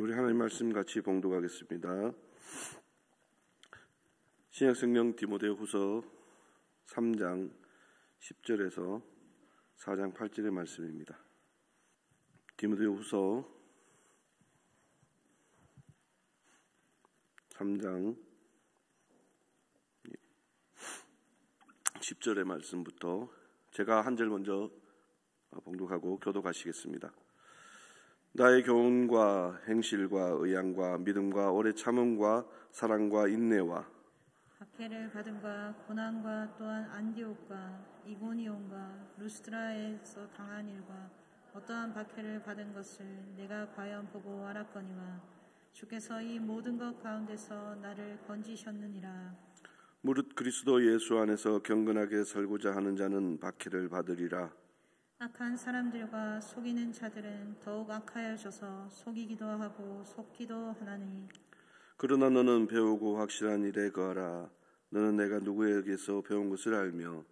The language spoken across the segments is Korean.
우리 하나님 말씀 같이 봉독하겠습니다. 신약성경 디모데후서 3장 10절에서 4장 8절의 말씀입니다. 디모데후서 3장 10절의 말씀부터 제가 한 절 먼저 봉독하고 교독하시겠습니다. 나의 교훈과 행실과 의향과 믿음과 오래 참음과 사랑과 인내와 박해를 받음과 고난과 또한 안디옥과 이고니온과 루스드라에서 당한 일과 어떠한 박해를 받은 것을 내가 과연 보고 알았거니와 주께서 이 모든 것 가운데서 나를 건지셨느니라. 무릇 그리스도 예수 안에서 경건하게 살고자 하는 자는 박해를 받으리라. 악한 사람들과 속이는 자들은 더욱 악하여져서 속이기도 하고 속기도 하나니 그러나 너는 배우고 확실한 일에 거하라. 너는 내가 누구에게서 배운 것을 알며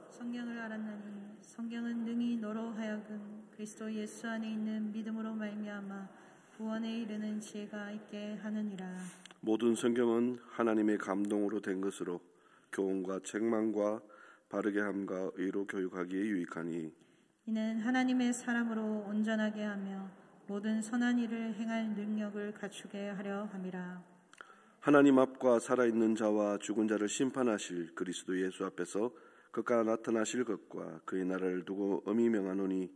성경을 알았나니 성경은 능히 너로 하여금 그리스도 예수 안에 있는 믿음으로 말미암아 구원에 이르는 지혜가 있게 하느니라. 모든 성경은 하나님의 감동으로 된 것으로 교훈과 책망과 바르게 함과 의로 교육하기에 유익하니 이는 하나님의 사람으로 온전하게 하며 모든 선한 일을 행할 능력을 갖추게 하려 함이라. 하나님 앞과 살아있는 자와 죽은 자를 심판하실 그리스도 예수 앞에서 그가 나타나실 것과 그의 나라를 두고 엄히 명하노니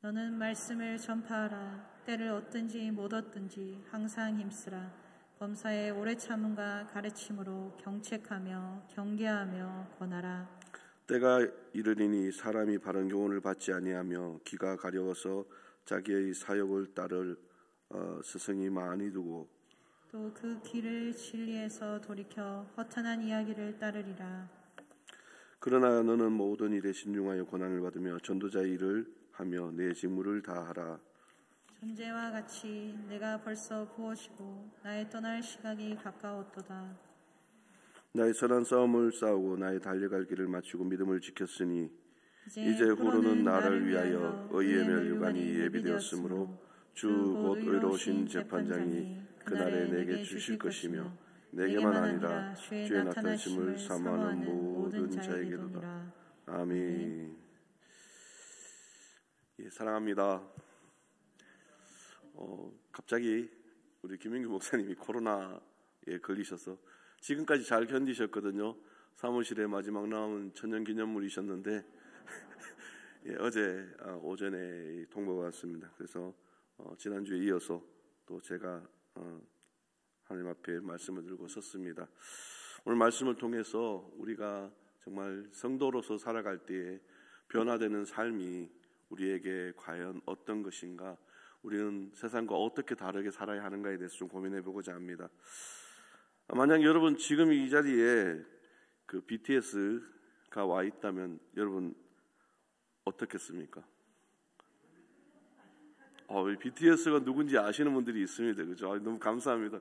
너는 말씀을 전파하라. 때를 얻든지 못 얻든지 항상 힘쓰라. 범사에 오래 참음과 가르침으로 경책하며 경계하며 권하라. 때가 이르리니 사람이 바른 교훈을 받지 아니하며 귀가 가려워서 자기의 사욕을 따를 스승이 많이 두고 또 그 귀를 진리에서 돌이켜 허탄한 이야기를 따르리라. 그러나 너는 모든 일에 신중하여 고난을 받으며 전도자의 일을 하며 내 직무를 다하라. 전제와 같이 내가 벌써 부어지고 나의 떠날 시각이 가까웠도다. 나의 선한 싸움을 싸우고 나의 달려갈 길을 마치고 믿음을 지켰으니 이제 후로는 나를 위하여 의의 멸류관이 예비되었으므로 주 곧 의로우신 재판장이 그날에 내게 주실 것이며 내게만 아니라 주의 나타나심을 사모하는 모든 자에게도다. 아멘. 예, 사랑합니다. 갑자기 우리 김민규 목사님이 코로나에 걸리셔서 지금까지 잘 견디셨거든요. 사무실에 마지막 남은 천년기념물이셨는데 예, 어제 오전에 통보가 왔습니다. 그래서 지난주에 이어서 또 제가 하나님 앞에 말씀을 들고 섰습니다. 오늘 말씀을 통해서 우리가 정말 성도로서 살아갈 때에 변화되는 삶이 우리에게 과연 어떤 것인가, 우리는 세상과 어떻게 다르게 살아야 하는가에 대해서 좀 고민해 보고자 합니다. 만약 여러분 지금 이 자리에 그 BTS가 와 있다면 여러분 어떻겠습니까? BTS가 누군지 아시는 분들이 있습니다. 그죠? 너무 감사합니다.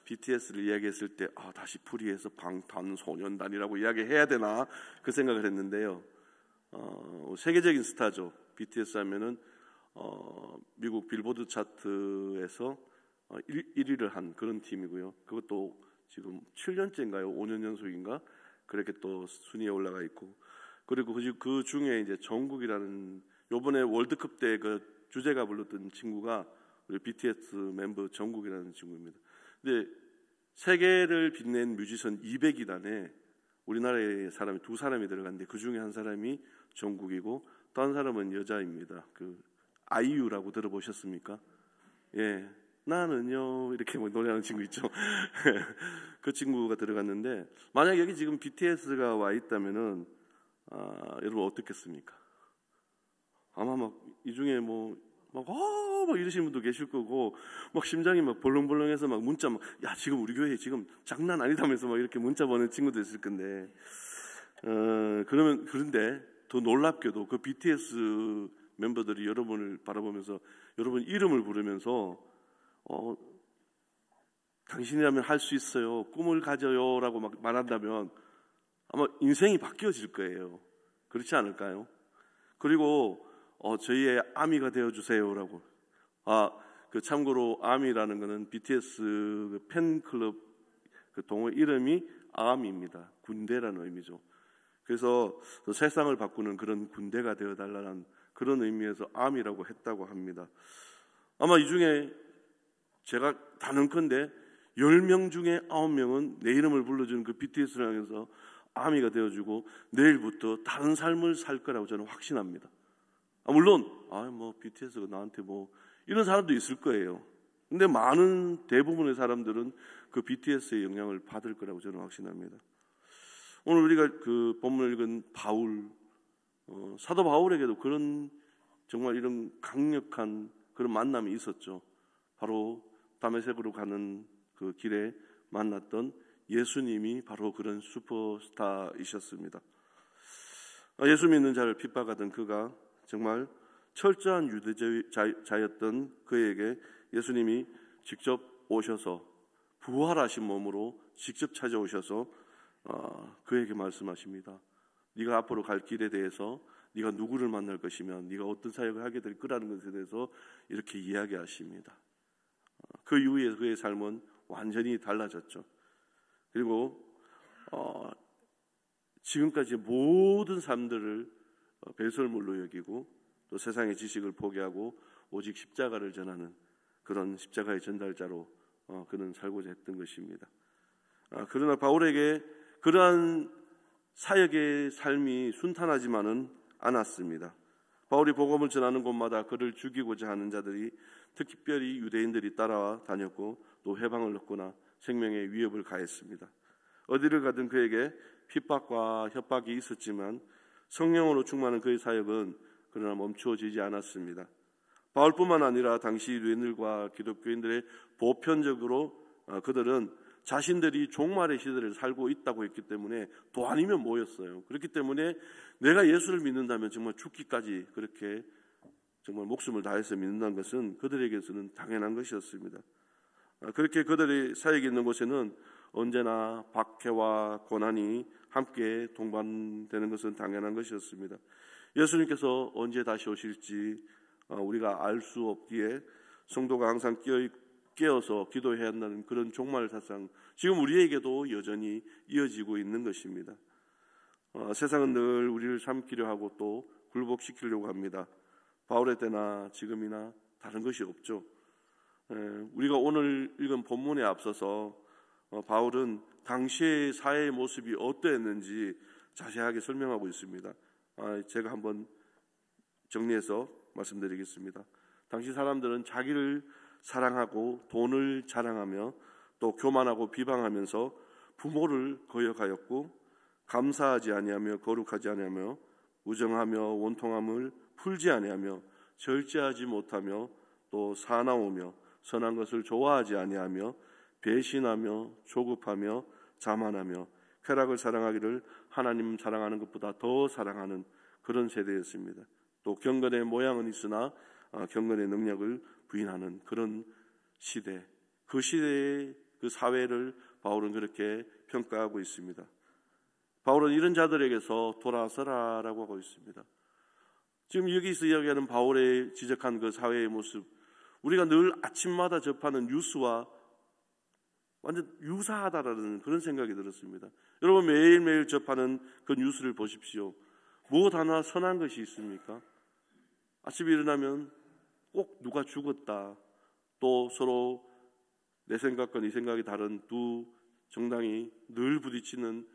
BTS를 이야기했을 때 다시 풀이해서 방탄소년단이라고 이야기해야 되나 그 생각을 했는데요. 세계적인 스타죠. BTS 하면은 미국 빌보드 차트에서 1위를 한 그런 팀이고요. 그것도 지금 7년째인가요? 5년 연속인가? 그렇게 또 순위에 올라가 있고, 그리고 그 중에 이제 정국이라는 요번에 월드컵 때 그 주제가 불렀던 친구가 우리 BTS 멤버 정국이라는 친구입니다. 근데 세계를 빛낸 뮤지션 200위단에 우리나라의 사람이 2사람이 들어갔는데 그 중에 한 사람이 정국이고 또 한 사람은 여자입니다. 그 아이유라고 들어보셨습니까? 예. 나는요 이렇게 노래하는 친구 있죠. 그 친구가 들어갔는데 만약 여기 지금 BTS가 와 있다면은 여러분 어떻겠습니까? 아마 막 이 중에 막 이러시는 분도 계실 거고 막 심장이 막 벌렁벌렁해서 막 문자 막 야 지금 우리 교회 지금 장난 아니다면서 막 이렇게 문자 보내는 친구도 있을 건데 그런데 더 놀랍게도 그 BTS 멤버들이 여러분을 바라보면서 여러분 이름을 부르면서 당신이라면 할 수 있어요. 꿈을 가져요라고 막 말한다면 아마 인생이 바뀌어질 거예요. 그렇지 않을까요? 그리고 저희의 아미가 되어주세요라고 참고로 아미라는 것은 BTS 팬클럽 그 동호 이름이 아미입니다. 군대라는 의미죠. 그래서 세상을 바꾸는 그런 군대가 되어달라는 그런 의미에서 아미라고 했다고 합니다. 아마 이 중에 제가 단언컨대 10명 중에 9명은 내 이름을 불러주는 그 BTS를 향해서 아미가 되어주고 내일부터 다른 삶을 살 거라고 저는 확신합니다. 물론 BTS가 나한테 이런 사람도 있을 거예요. 근데 많은 대부분의 사람들은 그 BTS의 영향을 받을 거라고 저는 확신합니다. 오늘 우리가 그 본문을 읽은 바울, 사도 바울에게도 그런 정말 이런 강력한 그런 만남이 있었죠. 바로 다메섹으로 가는 그 길에 만났던 예수님이 바로 그런 슈퍼스타이셨습니다. 예수 믿는 자를 핍박하던 그가 정말 철저한 유대자였던 그에게 예수님이 직접 오셔서 부활하신 몸으로 직접 찾아오셔서 그에게 말씀하십니다. 네가 앞으로 갈 길에 대해서 네가 누구를 만날 것이면 네가 어떤 사역을 하게 될 거라는 것에 대해서 이렇게 이야기하십니다. 그 이후에 그의 삶은 완전히 달라졌죠. 그리고 지금까지 모든 삶들을 배설물로 여기고 또 세상의 지식을 포기하고 오직 십자가를 전하는 그런 십자가의 전달자로 그는 살고자 했던 것입니다. 그러나 바울에게 그러한 사역의 삶이 순탄하지만은 않았습니다. 바울이 복음을 전하는 곳마다 그를 죽이고자 하는 자들이 특별히 유대인들이 따라와 다녔고 또 해방을 얻거나 생명의 위협을 가했습니다. 어디를 가든 그에게 핍박과 협박이 있었지만 성령으로 충만한 그의 사역은 그러나 멈추어지지 않았습니다. 바울뿐만 아니라 당시 유대인들과 기독교인들의 보편적으로 그들은 자신들이 종말의 시대를 살고 있다고 했기 때문에 도 아니면 뭐였어요. 그렇기 때문에 내가 예수를 믿는다면 정말 죽기까지 그렇게 정말 목숨을 다해서 믿는다는 것은 그들에게서는 당연한 것이었습니다. 그렇게 그들의 사역이 있는 곳에는 언제나 박해와 고난이 함께 동반되는 것은 당연한 것이었습니다. 예수님께서 언제 다시 오실지 우리가 알 수 없기에 성도가 항상 깨어서 기도해야 한다는 그런 종말 사상, 지금 우리에게도 여전히 이어지고 있는 것입니다. 세상은 늘 우리를 삼키려 하고 또 굴복시키려고 합니다. 바울의 때나 지금이나 다른 것이 없죠. 우리가 오늘 읽은 본문에 앞서서 바울은 당시의 사회의 모습이 어떠했는지 자세하게 설명하고 있습니다. 제가 한번 정리해서 말씀드리겠습니다. 당시 사람들은 자기를 사랑하고 돈을 자랑하며 또 교만하고 비방하면서 부모를 거역하였고 감사하지 아니하며 거룩하지 아니하며 우정하며 원통함을 풀지 아니하며 절제하지 못하며 또 사나우며 선한 것을 좋아하지 아니하며 배신하며 조급하며 자만하며 쾌락을 사랑하기를 하나님 사랑하는 것보다 더 사랑하는 그런 세대였습니다. 또 경건의 모양은 있으나 경건의 능력을 부인하는 그런 시대, 그 시대의 그 사회를 바울은 그렇게 평가하고 있습니다. 바울은 이런 자들에게서 돌아서라라고 하고 있습니다. 지금 여기서 이야기하는 바울의 지적한 그 사회의 모습, 우리가 늘 아침마다 접하는 뉴스와 완전 유사하다라는 그런 생각이 들었습니다. 여러분 매일매일 접하는 그 뉴스를 보십시오. 무엇 하나 선한 것이 있습니까? 아침에 일어나면 꼭 누가 죽었다, 또 서로 내 생각과 네 생각이 다른 두 정당이 늘 부딪히는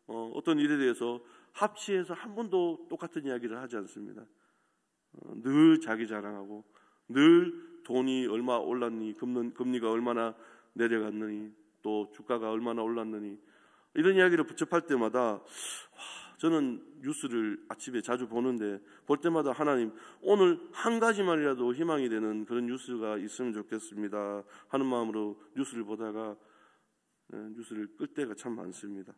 어떤 일에 대해서 합치해서 한 번도 똑같은 이야기를 하지 않습니다. 늘 자기 자랑하고 늘 돈이 얼마 올랐니, 금리가 얼마나 내려갔느니, 또 주가가 얼마나 올랐느니, 이런 이야기를 접할 때마다 저는 뉴스를 아침에 자주 보는데 볼 때마다 하나님, 오늘 한 가지만이라도 희망이 되는 그런 뉴스가 있으면 좋겠습니다 하는 마음으로 뉴스를 보다가 뉴스를 끌 때가 참 많습니다.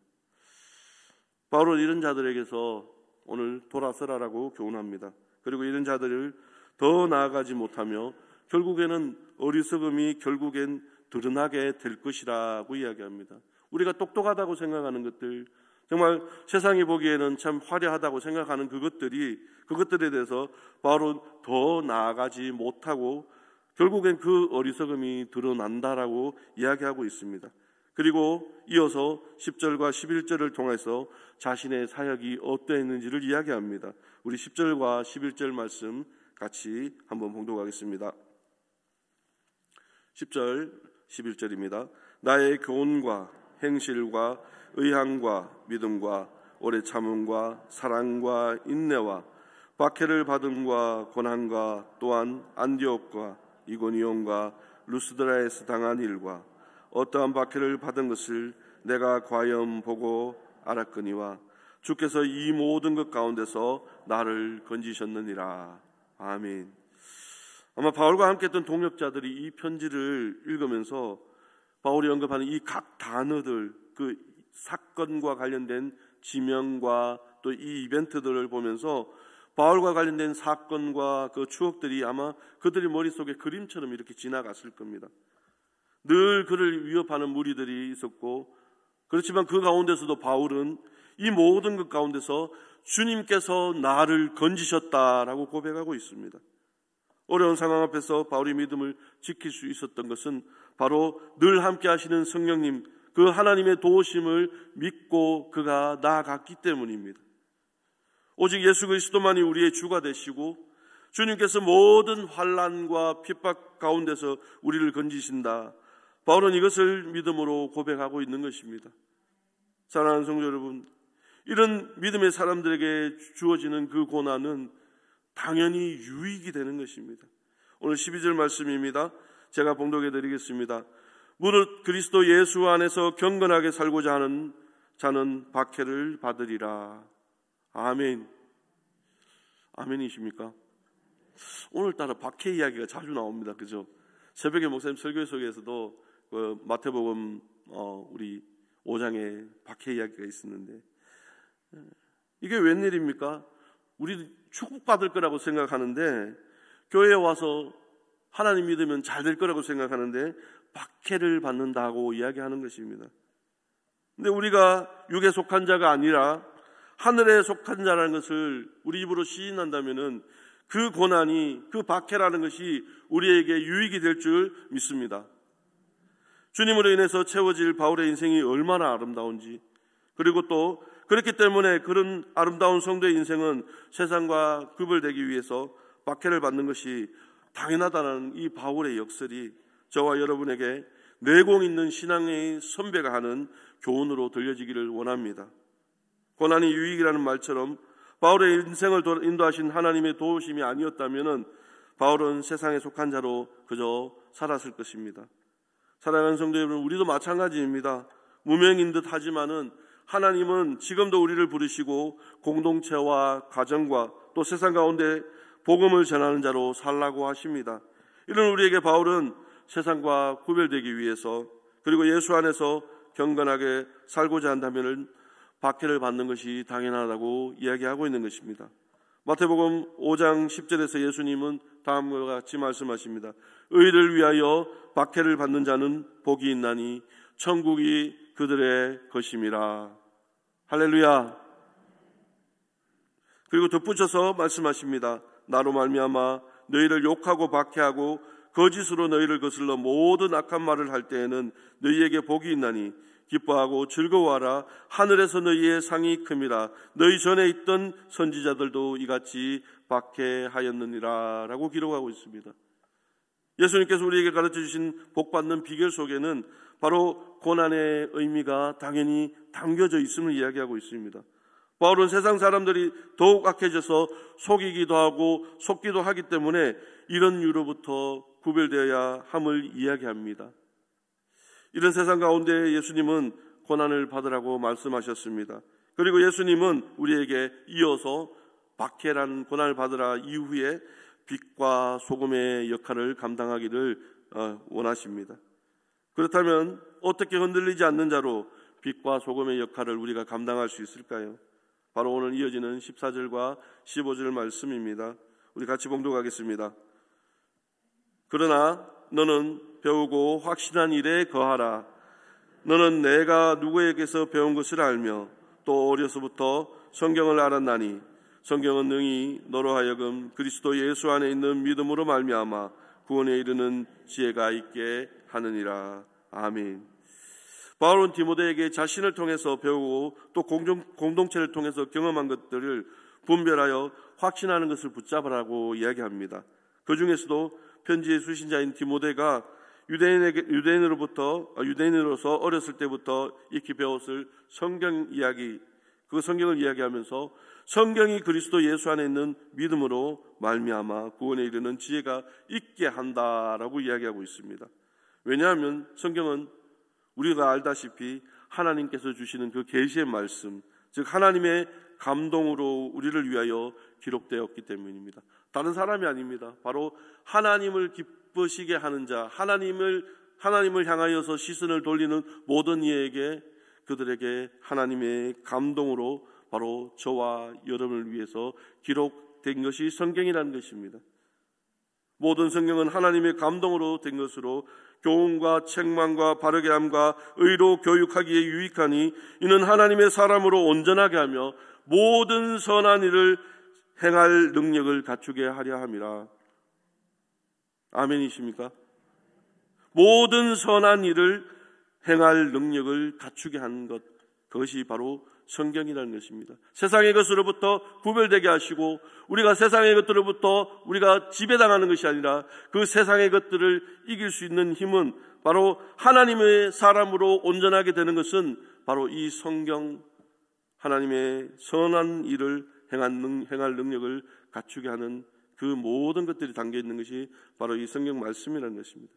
바울은 이런 자들에게서 오늘 돌아서라라고 교훈합니다. 그리고 이런 자들을 더 나아가지 못하며 결국에는 어리석음이 결국엔 드러나게 될 것이라고 이야기합니다. 우리가 똑똑하다고 생각하는 것들, 정말 세상이 보기에는 참 화려하다고 생각하는 그것들에 대해서 바울은 더 나아가지 못하고 결국엔 그 어리석음이 드러난다라고 이야기하고 있습니다. 그리고 이어서 10절과 11절을 통해서 자신의 사역이 어떠했는지를 이야기합니다. 우리 10절과 11절 말씀 같이 한번 봉독하겠습니다. 10절, 11절입니다. 나의 교훈과 행실과 의향과 믿음과 오래 참음과 사랑과 인내와 박해를 받음과 고난과 또한 안디옥과 이고니온과 루스드라에서 당한 일과 어떠한 박해를 받은 것을 내가 과연 보고 알았거니와 주께서 이 모든 것 가운데서 나를 건지셨느니라. 아멘. 아마 바울과 함께 했던 동역자들이 이 편지를 읽으면서 바울이 언급하는 이 각 단어들, 그 사건과 관련된 지명과 또 이 이벤트들을 보면서 바울과 관련된 사건과 그 추억들이 아마 그들의 머릿속에 그림처럼 이렇게 지나갔을 겁니다. 늘 그를 위협하는 무리들이 있었고, 그렇지만 그 가운데서도 바울은 이 모든 것 가운데서 주님께서 나를 건지셨다라고 고백하고 있습니다. 어려운 상황 앞에서 바울이 믿음을 지킬 수 있었던 것은 바로 늘 함께 하시는 성령님, 그 하나님의 도우심을 믿고 그가 나아갔기 때문입니다. 오직 예수 그리스도만이 우리의 주가 되시고 주님께서 모든 환난과 핍박 가운데서 우리를 건지신다. 바울은 이것을 믿음으로 고백하고 있는 것입니다. 사랑하는 성도 여러분, 이런 믿음의 사람들에게 주어지는 그 고난은 당연히 유익이 되는 것입니다. 오늘 12절 말씀입니다. 제가 봉독해 드리겠습니다. 무릇 그리스도 예수 안에서 경건하게 살고자 하는 자는 박해를 받으리라. 아멘. 아멘이십니까? 오늘따라 박해 이야기가 자주 나옵니다. 그죠? 새벽에 목사님 설교 속에서도 그 마태복음 우리 5장에 박해 이야기가 있었는데, 이게 웬일입니까? 우리 축복받을 거라고 생각하는데, 교회에 와서 하나님 믿으면 잘 될 거라고 생각하는데 박해를 받는다고 이야기하는 것입니다. 근데 우리가 육에 속한 자가 아니라 하늘에 속한 자라는 것을 우리 입으로 시인한다면은 그 고난이, 그 박해라는 것이 우리에게 유익이 될 줄 믿습니다. 주님으로 인해서 채워질 바울의 인생이 얼마나 아름다운지, 그리고 또 그렇기 때문에 그런 아름다운 성도의 인생은 세상과 구별되기 위해서 박해를 받는 것이 당연하다는 이 바울의 역설이 저와 여러분에게 내공 있는 신앙의 선배가 하는 교훈으로 들려지기를 원합니다. 고난이 유익이라는 말처럼 바울의 인생을 인도하신 하나님의 도우심이 아니었다면 바울은 세상에 속한 자로 그저 살았을 것입니다. 사랑하는 성도 여러분, 우리도 마찬가지입니다. 무명인 듯 하지만은 하나님은 지금도 우리를 부르시고 공동체와 가정과 또 세상 가운데 복음을 전하는 자로 살라고 하십니다. 이런 우리에게 바울은 세상과 구별되기 위해서, 그리고 예수 안에서 경건하게 살고자 한다면 박해를 받는 것이 당연하다고 이야기하고 있는 것입니다. 마태복음 5장 10절에서 예수님은 다음과 같이 말씀하십니다. 의를 위하여 박해를 받는 자는 복이 있나니 천국이 그들의 것임이라. 할렐루야. 그리고 덧붙여서 말씀하십니다. 나로 말미암아 너희를 욕하고 박해하고 거짓으로 너희를 거슬러 모든 악한 말을 할 때에는 너희에게 복이 있나니 기뻐하고 즐거워하라. 하늘에서 너희의 상이 큼이라. 너희 전에 있던 선지자들도 이같이 박해하였느니라 라고 기록하고 있습니다. 예수님께서 우리에게 가르쳐 주신 복받는 비결 속에는 바로 고난의 의미가 당연히 담겨져 있음을 이야기하고 있습니다. 바울은 세상 사람들이 더욱 악해져서 속이기도 하고 속기도 하기 때문에 이런 이유로부터 구별되어야 함을 이야기합니다. 이런 세상 가운데 예수님은 고난을 받으라고 말씀하셨습니다. 그리고 예수님은 우리에게 이어서 박해라는 고난을 받으라 이후에 빛과 소금의 역할을 감당하기를 원하십니다. 그렇다면 어떻게 흔들리지 않는 자로 빛과 소금의 역할을 우리가 감당할 수 있을까요? 바로 오늘 이어지는 14절과 15절 말씀입니다. 우리 같이 봉독하겠습니다. 그러나 너는 배우고 확신한 일에 거하라. 너는 내가 누구에게서 배운 것을 알며 또 어려서부터 성경을 알았나니 성경은 능히 너로 하여금 그리스도 예수 안에 있는 믿음으로 말미암아 구원에 이르는 지혜가 있게 하느니라. 아멘. 바울은 디모데에게 자신을 통해서 배우고 또 공동체를 통해서 경험한 것들을 분별하여 확신하는 것을 붙잡으라고 이야기합니다. 그 중에서도 편지의 수신자인 디모데가 유대인으로서 어렸을 때부터 익히 배웠을 성경 이야기, 그 성경을 이야기하면서 성경이 그리스도 예수 안에 있는 믿음으로 말미암아 구원에 이르는 지혜가 있게 한다라고 이야기하고 있습니다. 왜냐하면 성경은 우리가 알다시피 하나님께서 주시는 그 계시의 말씀, 즉 하나님의 감동으로 우리를 위하여 기록되었기 때문입니다. 다른 사람이 아닙니다. 바로 하나님을 기쁘시게 하는 자, 하나님을 향하여서 시선을 돌리는 모든 이에게, 그들에게 하나님의 감동으로 바로 저와 여러분을 위해서 기록된 것이 성경이라는 것입니다. 모든 성경은 하나님의 감동으로 된 것으로 교훈과 책망과 바르게 함과 의로 교육하기에 유익하니 이는 하나님의 사람으로 온전하게 하며 모든 선한 일을 행할 능력을 갖추게 하려 함이라. 아멘이십니까? 모든 선한 일을 행할 능력을 갖추게 하는 것, 그것이 바로 성경이라는 것입니다. 세상의 것으로부터 구별되게 하시고 우리가 세상의 것들로부터 우리가 지배당하는 것이 아니라 그 세상의 것들을 이길 수 있는 힘은 바로 하나님의 사람으로 온전하게 되는 것은 바로 이 성경, 하나님의 선한 일을 행할 능력을 갖추게 하는 그 모든 것들이 담겨 있는 것이 바로 이 성경 말씀이라는 것입니다.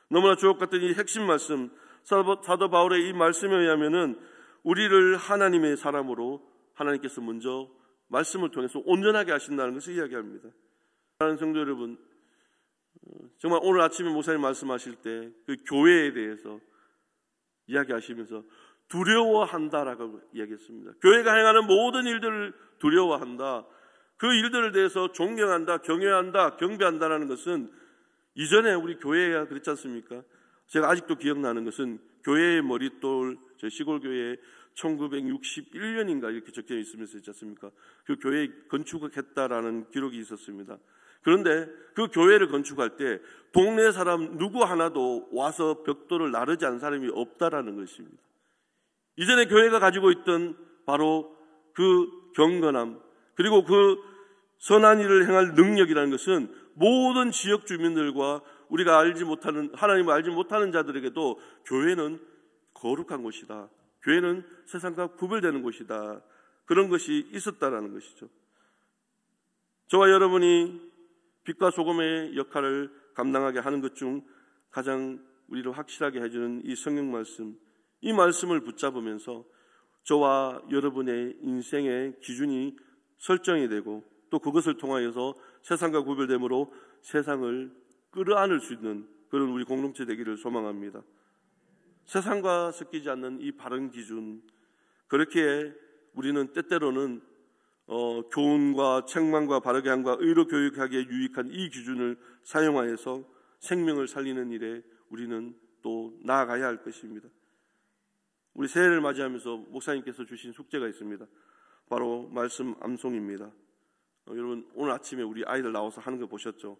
너무나 주옥같은 이 핵심 말씀, 사도 바울의 이 말씀에 의하면은 우리를 하나님의 사람으로 하나님께서 먼저 말씀을 통해서 온전하게 하신다는 것을 이야기합니다. 사랑하는 성도 여러분, 정말 오늘 아침에 목사님 말씀하실 때 그 교회에 대해서 이야기하시면서 두려워한다라고 이야기했습니다. 교회가 행하는 모든 일들을 두려워한다. 그 일들에 대해서 존경한다, 경외한다, 경배한다라는 것은 이전에 우리 교회가 그렇지 않습니까? 제가 아직도 기억나는 것은 교회의 머릿돌, 저 시골 교회에 1961년인가 이렇게 적혀 있으면서 있지 않습니까? 그 교회 건축했다라는 기록이 있었습니다. 그런데 그 교회를 건축할 때 동네 사람 누구 하나도 와서 벽돌을 나르지 않은 사람이 없다라는 것입니다. 이전에 교회가 가지고 있던 바로 그 경건함, 그리고 그 선한 일을 행할 능력이라는 것은 모든 지역 주민들과 우리가 알지 못하는, 하나님을 알지 못하는 자들에게도 교회는 거룩한 곳이다, 교회는 세상과 구별되는 곳이다, 그런 것이 있었다라는 것이죠. 저와 여러분이 빛과 소금의 역할을 감당하게 하는 것 중 가장 우리를 확실하게 해주는 이 성경 말씀, 이 말씀을 붙잡으면서 저와 여러분의 인생의 기준이 설정이 되고 또 그것을 통하여서 세상과 구별됨으로 세상을 끌어안을 수 있는 그런 우리 공동체 되기를 소망합니다. 세상과 섞이지 않는 이 바른 기준, 그렇게 우리는 때때로는 교훈과 책망과 바르게 함과 의로 교육하기에 유익한 이 기준을 사용하여서 생명을 살리는 일에 우리는 또 나아가야 할 것입니다. 우리 새해를 맞이하면서 목사님께서 주신 숙제가 있습니다. 바로 말씀 암송입니다. 여러분 오늘 아침에 우리 아이들 나와서 하는 거 보셨죠?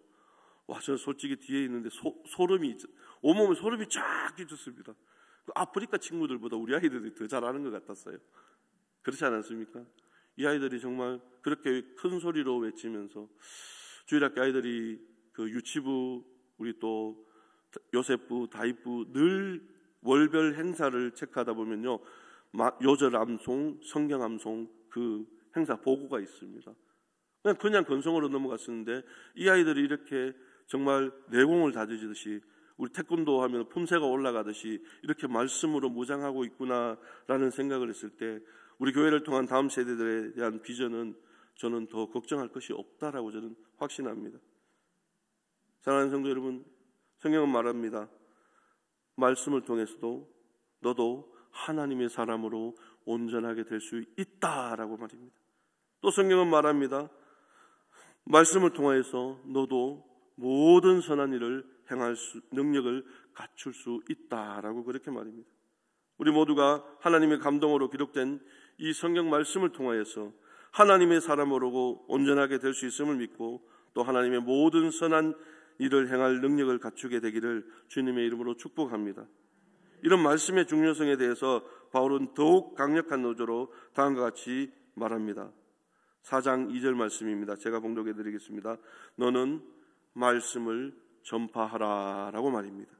와, 저는 솔직히 뒤에 있는데 소름이, 온몸에 소름이 쫙 끼쳤습니다. 아프리카 친구들보다 우리 아이들이 더 잘하는 것 같았어요. 그렇지 않았습니까? 이 아이들이 정말 그렇게 큰 소리로 외치면서, 주일학교 아이들이 그 유치부, 우리 또 요셉부, 다윗부 늘 월별 행사를 체크하다 보면요, 요절 암송, 성경 암송 그 행사 보고가 있습니다. 그냥 건성으로 넘어갔었는데 이 아이들이 이렇게 정말 내공을 다지듯이, 우리 태권도 하면 품새가 올라가듯이 이렇게 말씀으로 무장하고 있구나라는 생각을 했을 때 우리 교회를 통한 다음 세대들에 대한 비전은 저는 더 걱정할 것이 없다라고 저는 확신합니다. 사랑하는 성도 여러분, 성경은 말합니다. 말씀을 통해서도 너도 하나님의 사람으로 온전하게 될 수 있다라고 말입니다. 또 성경은 말합니다. 말씀을 통하여서 너도 모든 선한 일을 행할 능력을 갖출 수 있다라고 그렇게 말입니다. 우리 모두가 하나님의 감동으로 기록된 이 성경 말씀을 통하여서 하나님의 사람으로 온전하게 될 수 있음을 믿고 또 하나님의 모든 선한 이를 행할 능력을 갖추게 되기를 주님의 이름으로 축복합니다. 이런 말씀의 중요성에 대해서 바울은 더욱 강력한 노조로 다음과 같이 말합니다. 4장 2절 말씀입니다. 제가 봉독해 드리겠습니다. 너는 말씀을 전파하라 라고 말입니다.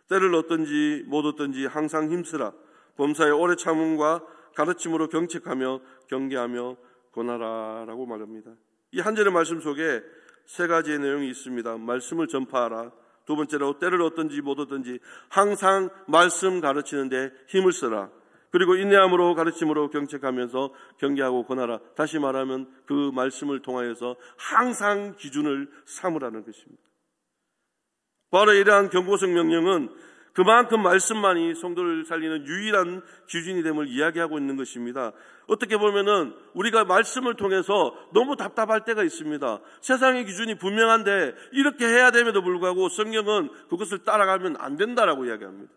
때를 얻든지 못 얻든지 항상 힘쓰라. 범사의 오래 참음과 가르침으로 경책하며 경계하며 권하라 라고 말합니다. 이 한 절의 말씀 속에 세 가지의 내용이 있습니다. 말씀을 전파하라. 두 번째로 때를 얻든지 못 얻든지 항상 말씀 가르치는데 힘을 써라. 그리고 인내함으로 가르침으로 경책하면서 경계하고 권하라. 다시 말하면 그 말씀을 통하여서 항상 기준을 삼으라는 것입니다. 바로 이러한 경고성 명령은 그만큼 말씀만이 성도를 살리는 유일한 기준이 됨을 이야기하고 있는 것입니다. 어떻게 보면은 우리가 말씀을 통해서 너무 답답할 때가 있습니다. 세상의 기준이 분명한데 이렇게 해야 됨에도 불구하고 성경은 그것을 따라가면 안 된다라고 이야기합니다.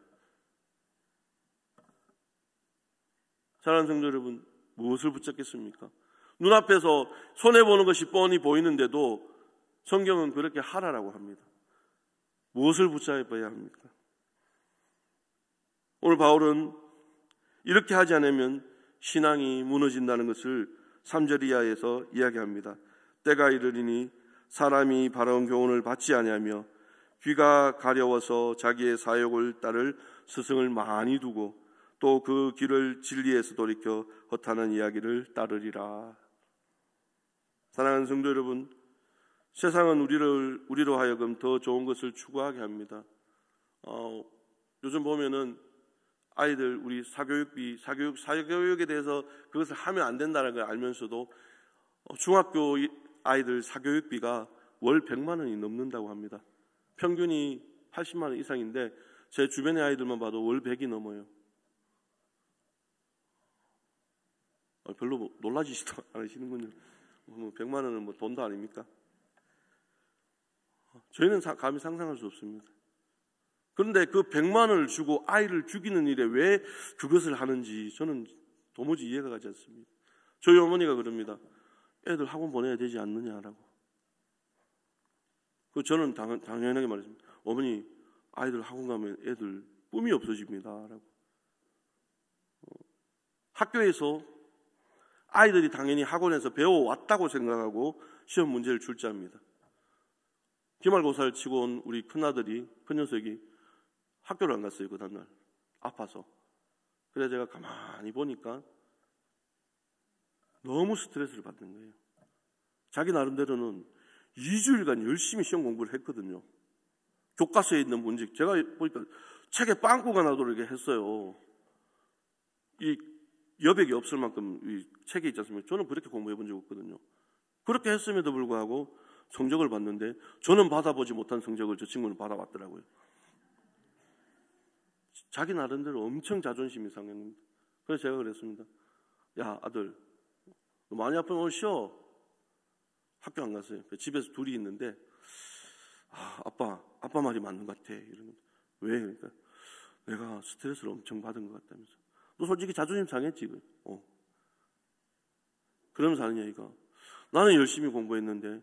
사랑하는 성도 여러분, 무엇을 붙잡겠습니까? 눈앞에서 손해보는 것이 뻔히 보이는데도 성경은 그렇게 하라라고 합니다. 무엇을 붙잡아야 합니까? 오늘 바울은 이렇게 하지 않으면 신앙이 무너진다는 것을 3절 이하에서 이야기합니다. 때가 이르리니 사람이 바라온 교훈을 받지 아니하며 귀가 가려워서 자기의 사욕을 따를 스승을 많이 두고 또 그 길을 진리에서 돌이켜 허탄한 이야기를 따르리라. 사랑하는 성도 여러분, 세상은 우리로 하여금 더 좋은 것을 추구하게 합니다. 요즘 보면은 아이들 우리 사교육에 대해서 그것을 하면 안 된다는 걸 알면서도 중학교 아이들 사교육비가 월 100만 원이 넘는다고 합니다. 평균이 80만 원 이상인데 제 주변의 아이들만 봐도 월 100이 넘어요. 별로 놀라지지도 않으시는군요. 100만 원은 돈도 아닙니까? 저희는 감히 상상할 수 없습니다. 그런데 그 100만 원을 주고 아이를 죽이는 일에 왜 그것을 하는지 저는 도무지 이해가 가지 않습니다. 저희 어머니가 그럽니다. 애들 학원 보내야 되지 않느냐라고. 저는 당연하게 말했습니다. 어머니, 아이들 학원 가면 애들 꿈이 없어집니다라고. 학교에서 아이들이 당연히 학원에서 배워왔다고 생각하고 시험 문제를 출제합니다. 기말고사를 치고 온 우리 큰아들이, 큰 녀석이 학교를 안 갔어요. 그 다음날 아파서. 그래서 제가 가만히 보니까 너무 스트레스를 받는 거예요. 자기 나름대로는 2주일간 열심히 시험 공부를 했거든요. 교과서에 있는 문제 제가 보니까 책에 빵꾸가 나도록 이렇게 했어요. 이 여백이 없을 만큼 이 책에 있지 않습니까? 저는 그렇게 공부해 본 적 없거든요. 그렇게 했음에도 불구하고 성적을 봤는데 저는 받아보지 못한 성적을 저 친구는 받아봤더라고요. 자기 나름대로 엄청 자존심이 상했는데, 그래서 제가 그랬습니다. 야, 아들, 너 많이 아프면 오늘 쉬어. 학교 안 갔어요. 집에서 둘이 있는데, 아빠 말이 맞는 것 같아. 이러는. 왜? 그러니까 내가 스트레스를 엄청 받은 것 같다면서. 너 솔직히 자존심 상했지? 그러면서 하는 얘기가, 나는 열심히 공부했는데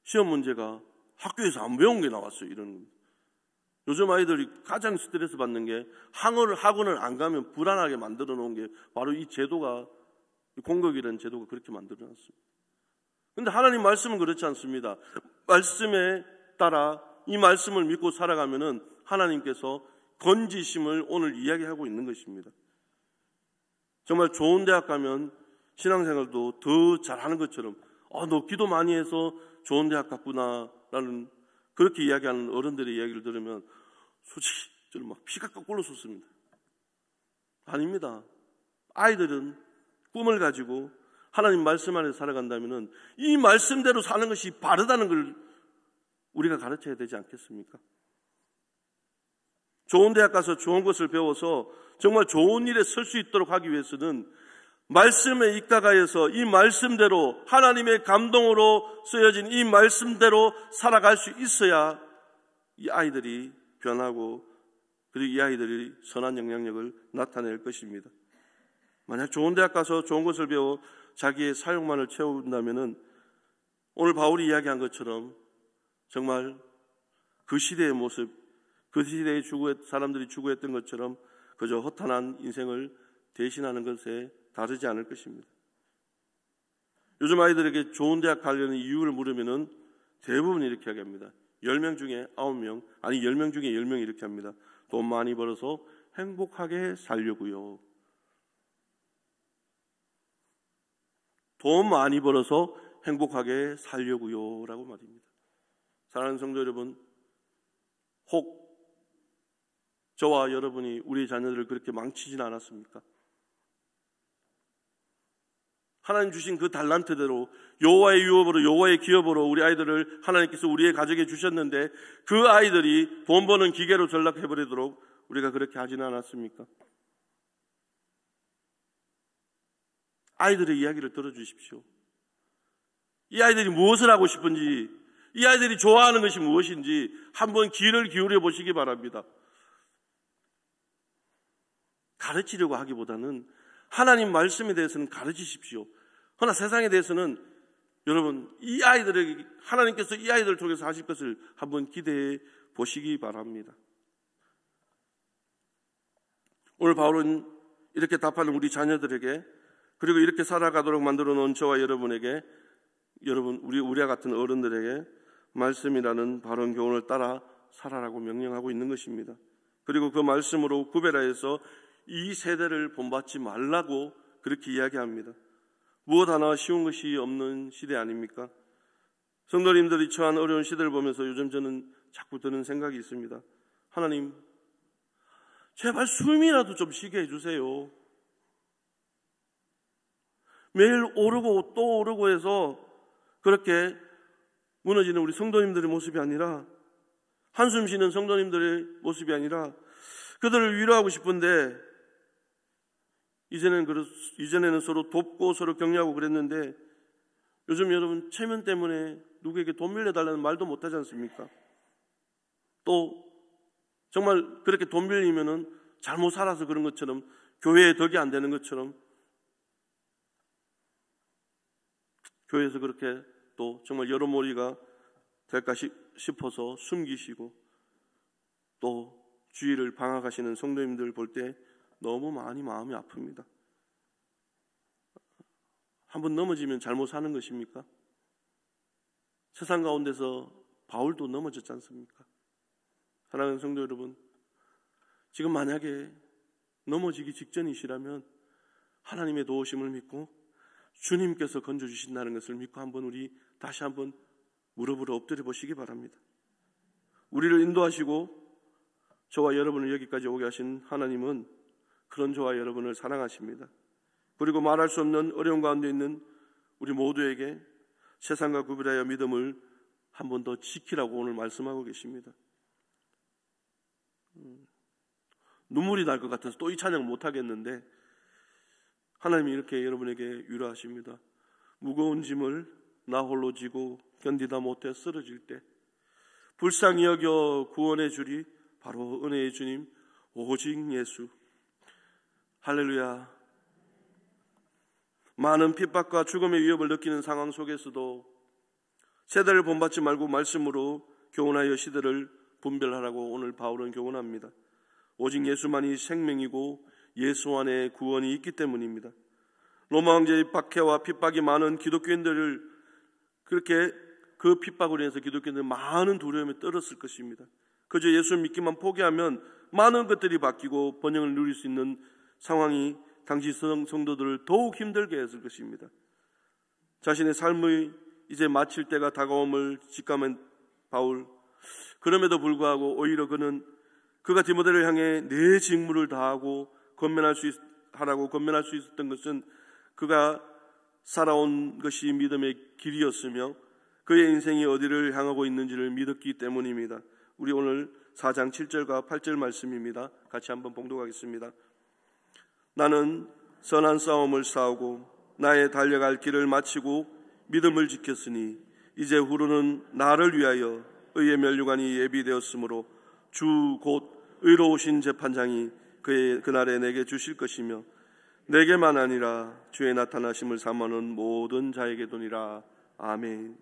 시험 문제가 학교에서 안 배운 게 나왔어요. 이러는 겁니다. 요즘 아이들이 가장 스트레스 받는 게 학원을 안 가면 불안하게 만들어 놓은 게 바로 이 제도가, 공격이라는 제도가 그렇게 만들어 놨습니다. 그런데 하나님 말씀은 그렇지 않습니다. 말씀에 따라 이 말씀을 믿고 살아가면은 하나님께서 건지심을 오늘 이야기하고 있는 것입니다. 정말 좋은 대학 가면 신앙생활도 더 잘하는 것처럼 너 기도 많이 해서 좋은 대학 갔구나 라는 그렇게 이야기하는 어른들의 이야기를 들으면 솔직히 저는 막 피가 거꾸로 솟습니다. 아닙니다. 아이들은 꿈을 가지고 하나님 말씀 안에서 살아간다면 이 말씀대로 사는 것이 바르다는 걸 우리가 가르쳐야 되지 않겠습니까? 좋은 대학 가서 좋은 것을 배워서 정말 좋은 일에 설 수 있도록 하기 위해서는 말씀에 입각하여서 이 말씀대로 하나님의 감동으로 쓰여진 이 말씀대로 살아갈 수 있어야 이 아이들이 변하고 그리고 이 아이들이 선한 영향력을 나타낼 것입니다. 만약 좋은 대학 가서 좋은 것을 배워 자기의 사욕만을 채운다면은 오늘 바울이 이야기한 것처럼 정말 그 시대의 모습, 그 시대의 사람들이 추구했던 것처럼 그저 허탄한 인생을 대신하는 것에 다르지 않을 것입니다. 요즘 아이들에게 좋은 대학 가려는 이유를 물으면은 대부분 이렇게 이야기합니다. 10명 중에 9명, 아니 10명 중에 10명이 이렇게 합니다. 돈 많이 벌어서 행복하게 살려고요. 돈 많이 벌어서 행복하게 살려고요 라고 말입니다. 사랑하는 성도 여러분, 혹 저와 여러분이 우리 자녀들을 그렇게 망치진 않았습니까? 하나님 주신 그 달란트대로 여호와의 유업으로, 여호와의 기업으로 우리 아이들을 하나님께서 우리의 가정에 주셨는데 그 아이들이 돈 버는 기계로 전락해버리도록 우리가 그렇게 하지는 않았습니까? 아이들의 이야기를 들어주십시오. 이 아이들이 무엇을 하고 싶은지, 이 아이들이 좋아하는 것이 무엇인지 한번 귀를 기울여 보시기 바랍니다. 가르치려고 하기보다는 하나님 말씀에 대해서는 가르치십시오. 그러나 세상에 대해서는 여러분, 이 아이들에게 하나님께서 이 아이들을 통해서 하실 것을 한번 기대해 보시기 바랍니다. 오늘 바울은 이렇게 답하는 우리 자녀들에게, 그리고 이렇게 살아가도록 만들어 놓은 저와 여러분에게, 여러분 우리와 같은 어른들에게 말씀이라는 바른 교훈을 따라 살아라고 명령하고 있는 것입니다. 그리고 그 말씀으로 구별하여서 이 세대를 본받지 말라고 그렇게 이야기합니다. 무엇 하나 쉬운 것이 없는 시대 아닙니까? 성도님들이 처한 어려운 시대를 보면서 요즘 저는 자꾸 드는 생각이 있습니다. 하나님, 제발 숨이라도 좀 쉬게 해주세요. 매일 오르고 또 오르고 해서 그렇게 무너지는 우리 성도님들의 모습이 아니라, 한숨 쉬는 성도님들의 모습이 아니라 그들을 위로하고 싶은데, 이전에는 서로 돕고 서로 격려하고 그랬는데 요즘 여러분 체면 때문에 누구에게 돈 빌려달라는 말도 못하지 않습니까? 또 정말 그렇게 돈 빌리면은 잘못 살아서 그런 것처럼, 교회에 덕이 안 되는 것처럼, 교회에서 그렇게 또 정말 여러모리가 될까 싶어서 숨기시고 또 주의를 방학하시는 성도님들 볼 때 너무 많이 마음이 아픕니다. 한번 넘어지면 잘못 사는 것입니까? 세상 가운데서 바울도 넘어졌지 않습니까? 사랑하는 성도 여러분, 지금 만약에 넘어지기 직전이시라면 하나님의 도우심을 믿고 주님께서 건져주신다는 것을 믿고 한번 우리 다시 한번 무릎으로 엎드려 보시기 바랍니다. 우리를 인도하시고 저와 여러분을 여기까지 오게 하신 하나님은 그런 저와 여러분을 사랑하십니다. 그리고 말할 수 없는 어려움 가운데 있는 우리 모두에게 세상과 구별하여 믿음을 한 번 더 지키라고 오늘 말씀하고 계십니다. 눈물이 날 것 같아서 또 이 찬양 못하겠는데 하나님이 이렇게 여러분에게 위로하십니다. 무거운 짐을 나 홀로 지고 견디다 못해 쓰러질 때 불쌍히 여겨 구원해 주리 바로 은혜의 주님 오직 예수. 할렐루야. 많은 핍박과 죽음의 위협을 느끼는 상황 속에서도 세대를 본받지 말고 말씀으로 교훈하여 시대를 분별하라고 오늘 바울은 교훈합니다. 오직 예수만이 생명이고 예수 안에 구원이 있기 때문입니다. 로마 황제의 박해와 핍박이 많은 기독교인들을 그렇게 그 핍박으로 인해서 기독교인들 많은 두려움에 떨었을 것입니다. 그저 예수 믿기만 포기하면 많은 것들이 바뀌고 번영을 누릴 수 있는 상황이 당시 성도들을 더욱 힘들게 했을 것입니다. 자신의 삶의 이제 마칠 때가 다가옴을 직감한 바울, 그럼에도 불구하고 오히려 그가 디모데를 향해 내 직무를 다하고 하라고 권면할 수 있었던 것은 그가 살아온 것이 믿음의 길이었으며 그의 인생이 어디를 향하고 있는지를 믿었기 때문입니다. 우리 오늘 4장 7절과 8절 말씀입니다. 같이 한번 봉독하겠습니다. 나는 선한 싸움을 싸우고 나의 달려갈 길을 마치고 믿음을 지켰으니 이제 후로는 나를 위하여 의의 면류관이 예비되었으므로 주 곧 의로우신 재판장이 그날에 내게 주실 것이며 내게만 아니라 주의 나타나심을 사모하는 모든 자에게 도니라. 아멘.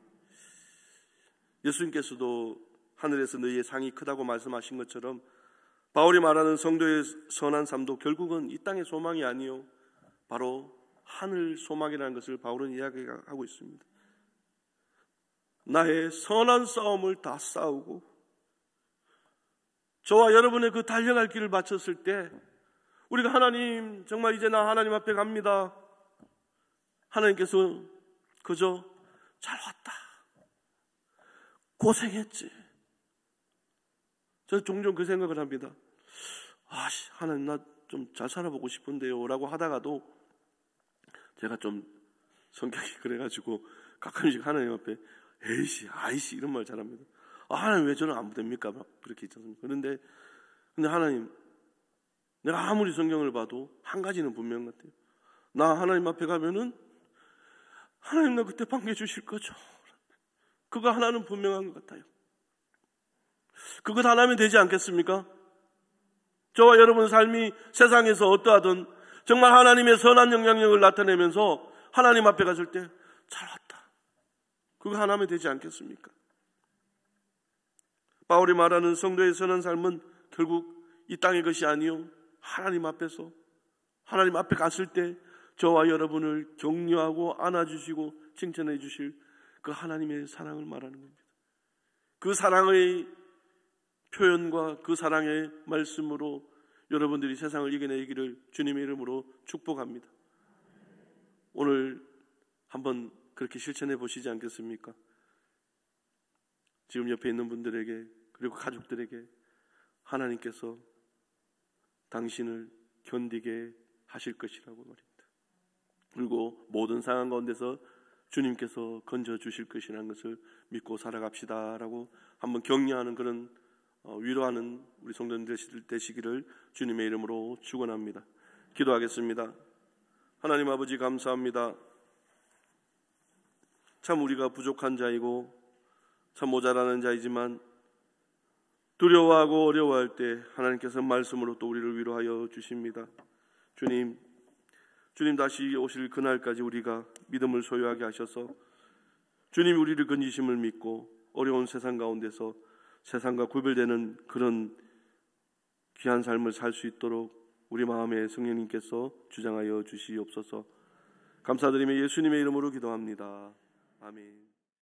예수님께서도 하늘에서 너희의 상이 크다고 말씀하신 것처럼 바울이 말하는 성도의 선한 삶도 결국은 이 땅의 소망이 아니요 바로 하늘 소망이라는 것을 바울은 이야기하고 있습니다. 나의 선한 싸움을 다 싸우고 저와 여러분의 그 달려갈 길을 마쳤을 때 우리가 하나님 정말 이제 나 하나님 앞에 갑니다. 하나님께서 그저 잘 왔다. 고생했지. 저는 종종 그 생각을 합니다. 하나님 나 좀 잘 살아보고 싶은데요 라고 하다가도 제가 좀 성격이 그래가지고 가끔씩 하나님 앞에 에이씨 아이씨 이런 말 잘합니다. 하나님 왜 저는 안 됩니까? 막 그렇게 있잖습니까? 근데 하나님 내가 아무리 성경을 봐도 한 가지는 분명 같아요. 나 하나님 앞에 가면은 하나님 나 그때 반겨주실 거죠. 그거 하나는 분명한 것 같아요. 그것 하나면 되지 않겠습니까? 저와 여러분 삶이 세상에서 어떠하든 정말 하나님의 선한 영향력을 나타내면서 하나님 앞에 갔을 때 잘 왔다. 그거 하나면 되지 않겠습니까? 바울이 말하는 성도의 선한 삶은 결국 이 땅의 것이 아니요 하나님 앞에서 하나님 앞에 갔을 때 저와 여러분을 격려하고 안아주시고 칭찬해 주실 그 하나님의 사랑을 말하는 겁니다. 그 사랑의 표현과 그 사랑의 말씀으로 여러분들이 세상을 이겨내기를 주님의 이름으로 축복합니다. 오늘 한번 그렇게 실천해 보시지 않겠습니까? 지금 옆에 있는 분들에게 그리고 가족들에게 하나님께서 당신을 견디게 하실 것이라고 말입니다. 그리고 모든 상황 가운데서 주님께서 건져주실 것이라는 것을 믿고 살아갑시다라고 한번 격려하는 그런 위로하는 우리 성도님들 되시기를 주님의 이름으로 축원합니다. 기도하겠습니다. 하나님 아버지 감사합니다. 참 우리가 부족한 자이고 참 모자라는 자이지만 두려워하고 어려워할 때 하나님께서 말씀으로 또 우리를 위로하여 주십니다. 주님 다시 오실 그날까지 우리가 믿음을 소유하게 하셔서 주님이 우리를 건지심을 믿고 어려운 세상 가운데서 세상과 구별되는 그런 귀한 삶을 살 수 있도록 우리 마음에 성령님께서 주장하여 주시옵소서. 감사드리며 예수님의 이름으로 기도합니다. 아멘.